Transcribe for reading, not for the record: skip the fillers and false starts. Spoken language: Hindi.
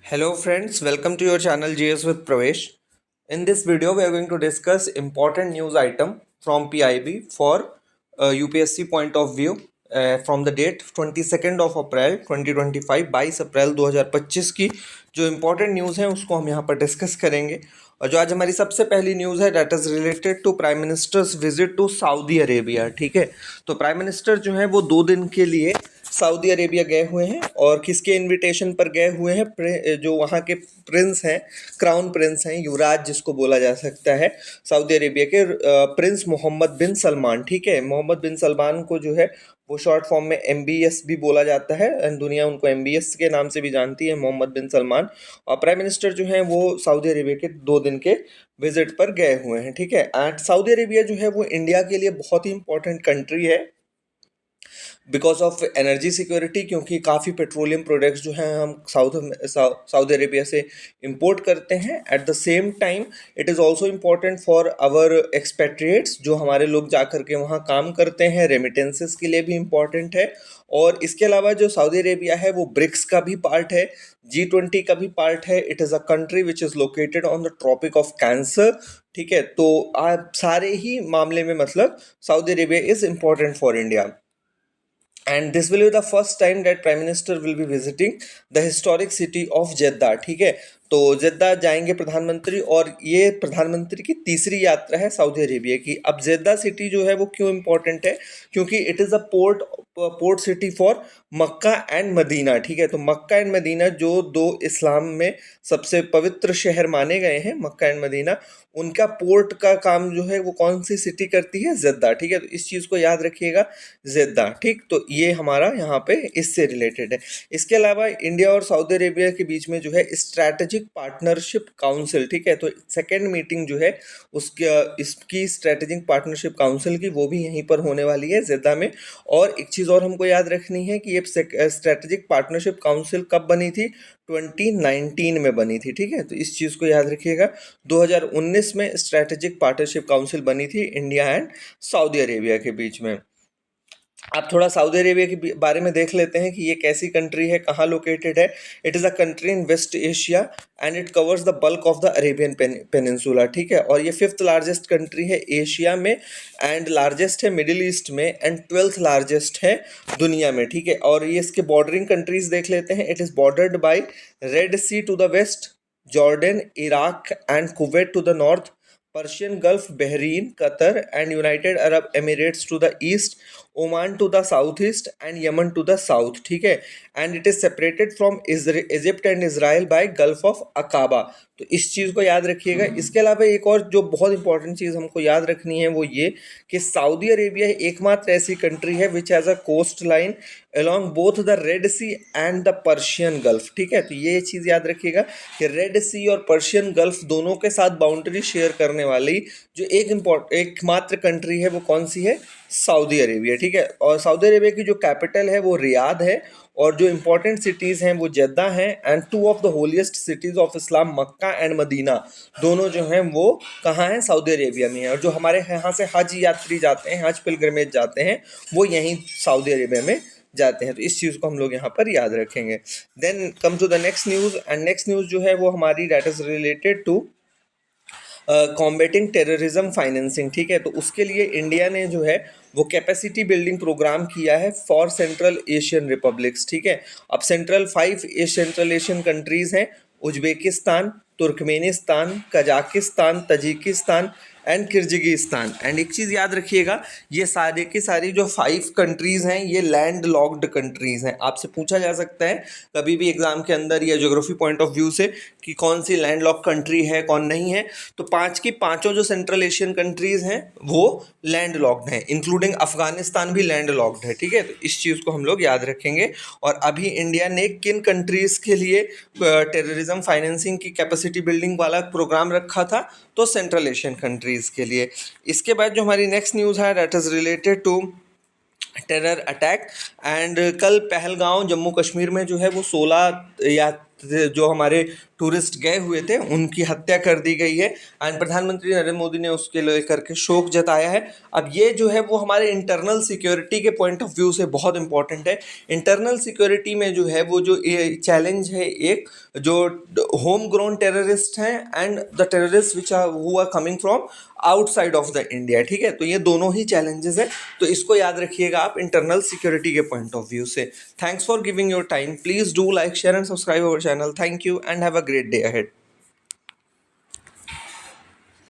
Hello friends, welcome to your channel GS with Pravesh. In this video, we are going to discuss important news item from PIB for UPSC point of view from the date 22nd of April 2025 22 अप्रैल 2025 की जो इम्पोर्टेंट न्यूज़ है उसको हम यहाँ पर डिस्कस करेंगे। और जो आज हमारी सबसे पहली न्यूज़ है that is related to prime minister's visit to Saudi Arabia. ठीक है, तो प्राइम मिनिस्टर जो है वो 2 दिन के लिए सऊदी अरेबिया गए हुए हैं और किसके इनविटेशन पर गए हुए हैं? जो वहाँ के प्रिंस हैं, क्राउन प्रिंस हैं, युवराज जिसको बोला जा सकता है सऊदी अरेबिया के, प्रिंस मोहम्मद बिन सलमान। ठीक है, मोहम्मद बिन सलमान को जो है वो शॉर्ट फॉर्म में MBS भी बोला जाता है एंड दुनिया उनको MBS के नाम से भी जानती है, मोहम्मद बिन सलमान। और प्राइम मिनिस्टर जो है वो सऊदी अरेबिया के 2 दिन के विजिट पर गए हुए हैं। ठीक है, एंड सऊदी अरेबिया जो है वो इंडिया के लिए बहुत ही इंपॉर्टेंट कंट्री है बिकॉज ऑफ एनर्जी सिक्योरिटी, क्योंकि काफ़ी पेट्रोलियम प्रोडक्ट्स जो हैं हम सऊदी अरेबिया से इंपोर्ट करते हैं। At the same time it is also important for our expatriates, जो हमारे लोग जा कर के वहाँ काम करते हैं, रेमिटेंसेस के लिए भी इम्पॉर्टेंट है। और इसके अलावा जो सऊदी अरेबिया है वो ब्रिक्स का भी पार्ट है, G20 का भी पार्ट है। It is a country which is located on the tropic of cancer. ठीक है, तो आप सारे ही मामले में मतलब Saudi Arabia is important for India. And this will be the first time that prime minister will be visiting the historic city of Jeddah. ठीक है, तो जेद्दा जाएंगे प्रधानमंत्री और ये प्रधानमंत्री की तीसरी यात्रा है सऊदी अरेबिया की। अब जेद्दा सिटी जो है वो क्यों इम्पोर्टेंट है? क्योंकि it is a port city for Mecca and Medina. ठीक है, तो मक्का एंड मदीना जो दो इस्लाम में सबसे पवित्र शहर माने गए हैं, मक्का एंड मदीना, उनका पोर्ट का काम जो है वो कौन सी सिटी करती है? जेद्दा। ठीक है, तो इस चीज़ को याद रखिएगा, जेद्दा। ठीक, तो ये हमारा यहाँ पे इससे रिलेटेड है। इसके अलावा इंडिया और सऊदी अरेबिया के बीच में जो है स्ट्रैटेजिक पार्टनरशिप काउंसिल, ठीक है, तो सेकेंड मीटिंग जो है उसके इसकी स्ट्रैटेजिक पार्टनरशिप काउंसिल की वो भी यहीं पर होने वाली है, जेद्दा में। और एक चीज़ और हमको याद रखनी है कि ये स्ट्रैटेजिक पार्टनरशिप काउंसिल कब बनी थी? 2019 में बनी थी। ठीक है, तो इस चीज़ को याद रखिएगा। 2019 में स्ट्रैटेजिक पार्टनरशिप काउंसिल बनी थी इंडिया एंड सऊदी अरेबिया के बीच में। आप थोड़ा सऊदी अरेबिया के बारे में देख लेते हैं कि ये कैसी कंट्री है, कहाँ लोकेटेड है। It is a country in West Asia and it covers the bulk of the Arabian peninsula. ठीक है, और ये 5th लार्जेस्ट कंट्री है एशिया में एंड लार्जेस्ट है मिडिल ईस्ट में एंड 12th लार्जेस्ट है दुनिया में। ठीक है, और ये इसके बॉर्डरिंग कंट्रीज देख लेते हैं। It is bordered by Red Sea to the west, Jordan, Iraq and Kuwait to the north, Persian Gulf, Bahrain, Qatar and United Arab Emirates to the east, Oman to the south east and Yemen to the south. ठीक है, and it is separated from Egypt and Israel by Gulf of Aqaba. तो इस चीज़ को याद रखिएगा। इसके अलावा एक और जो बहुत इंपॉर्टेंट चीज़ हमको याद रखनी है वो ये कि सऊदी अरेबिया एकमात्र ऐसी कंट्री है which has a coastline along both the Red Sea and the Persian Gulf. ठीक है, तो ये चीज़ याद रखिएगा कि रेड सी और पर्शियन गल्फ दोनों के साथ बाउंड्री शेयर करने वाली जो एकमात्र कंट्री है वो कौन सी है? Saudi Arabia. ठीक है, और सऊदी अरेबिया की जो कैपिटल है वो रियाद है और जो इंपॉर्टेंट सिटीज़ हैं वो जेद्दा हैं and 2 of the holiest cities of Islam Mecca and Medina दोनों जो हैं वो कहाँ हैं? सऊदी अरेबिया में है। और जो हमारे यहाँ से हज यात्री जाते हैं, हज पिलग्रिमेज जाते हैं, वो यहीं सऊदी अरेबिया में जाते हैं। तो इस चीज़ को हम लोग यहाँ पर याद रखेंगे। Then come to the next news and next news जो है वो हमारी that is related to combating terrorism financing. ठीक है, तो उसके लिए इंडिया ने जो है वो कैपेसिटी बिल्डिंग प्रोग्राम किया है फॉर सेंट्रल एशियन रिपब्लिक्स। ठीक है, अब सेंट्रल एशियन कंट्रीज़ हैं Uzbekistan, Turkmenistan, Kazakhstan, Tajikistan and Kyrgyzstan. And एक चीज़ याद रखिएगा, ये सारे की सारी जो 5 कंट्रीज़ हैं ये लैंड लॉक्ड कंट्रीज़ हैं। आपसे पूछा जा सकता है कभी भी एग्जाम के अंदर या ज्योग्राफी पॉइंट ऑफ व्यू से कि कौन सी लैंड लॉक कंट्री है कौन नहीं है, तो 5 की पाँचों जो सेंट्रल एशियन कंट्रीज़ हैं वो लैंड लॉक्ड हैं, इंक्लूडिंग अफगानिस्तान भी लैंड लॉक्ड है। ठीक है, तो इस चीज़ को हम लोग याद रखेंगे। और अभी इंडिया ने किन कंट्रीज़ के लिए टेररिज्म फाइनेंसिंग की कैपेसिटी बिल्डिंग वाला प्रोग्राम रखा था? तो सेंट्रल एशियन कंट्रीज़ के लिए। इसके बाद जो हमारी नेक्स्ट न्यूज़ है that is related to terror attack and कल पहलगांव जम्मू कश्मीर में जो है वो 16 जो हमारे टूरिस्ट गए हुए थे उनकी हत्या कर दी गई है एंड प्रधानमंत्री नरेंद्र मोदी ने उसके लेकर के शोक जताया है। अब ये जो है वो हमारे इंटरनल सिक्योरिटी के पॉइंट ऑफ व्यू से बहुत इंपॉर्टेंट है। इंटरनल सिक्योरिटी में जो है वो जो चैलेंज है, एक जो होम ग्रोन टेररिस्ट हैं and the terrorist which are who are coming from outside of the India, ठीक है। तो ये दोनों ही चैलेंजेस है, तो इसको याद रखिएगा आप इंटरनल सिक्योरिटी के पॉइंट ऑफ व्यू से। Thanks for giving your time. Please do like, share and subscribe our channel. Thank you and have a great day ahead.